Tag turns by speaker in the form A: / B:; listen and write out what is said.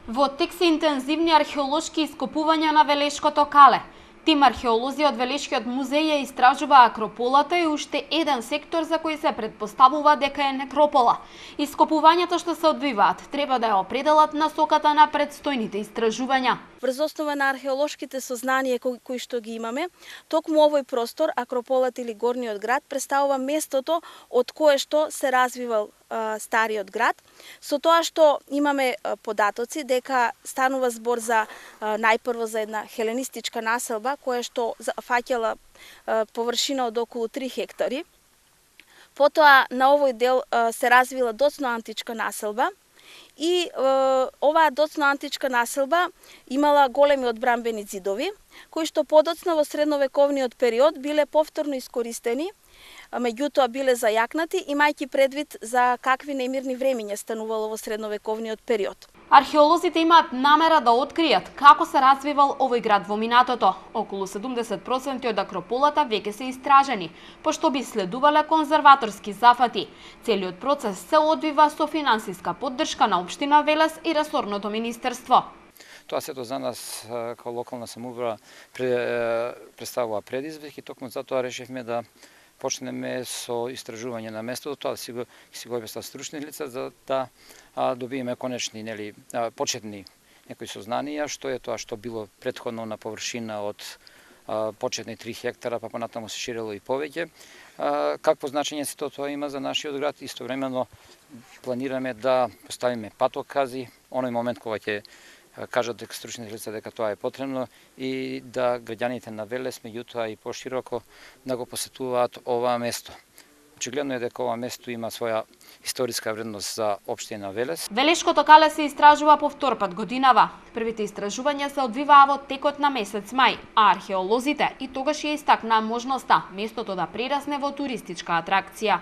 A: Во тек се интензивни археолошки ископувања на Велешкото кале. Тим археолози од Велешкиот музеј ја истражува Акрополата и уште еден сектор за кој се претпоставува дека е некропола. Ископувањата што се одвиваат треба да ја определат насоката на предстојните истражувања.
B: Врз основа на археолошките сознанија кои што ги имаме, токму овој простор, Акрополат или Горниот град, представува местото од кое што се развивал стариот град, со тоа што имаме податоци дека станува збор за најпрво за една хеленистичка населба која што фаќала површина од околу 3 хектари. Потоа на овој дел се развила доцно античка населба и оваа доцно античка населба имала големи одбранбени ѕидови, кои што подоцна во средновековниот период биле повторно искористени, меѓутоа биле зајакнати, имајќи предвид за какви немирни времиња станувало во средновековниот период.
A: Археолозите имаат намера да откријат како се развивал овој град во минатото. Околу 70% од Акрополата веќе се истражени, пошто би следувале конзерваторски зафати. Целиот процес се одвива со финансиска поддршка на општина Велес и ресорното министерство.
C: Тоа сето за нас како локална самоуправа представува предизвик и токму затоа решивме да почнеме со истражување на местото, тоа си го објаснат стручни лица за да добиеме конечни, почетни некои сознанија, што е тоа што било претходно на површина од почетни 3 хектара, па понатаму се ширело и повеќе. Какво значење сето тоа има за нашиот град? Истовремено планираме да поставиме патокази, оној момент кога ќе кажат дека стручните лица дека тоа е потребно и да граѓаните на Велес, меѓутоа и пошироко, да го посетуваат ова место. Очигледно е дека ова место има своја историска вредност за општина Велес.
A: Велешкото кале се истражува по втор пат годинава. Првите истражувања се одвиваа во текот на месец мај, а археолозите и тогаш ја истакнаа можноста местото да прерасне во туристичка атракција.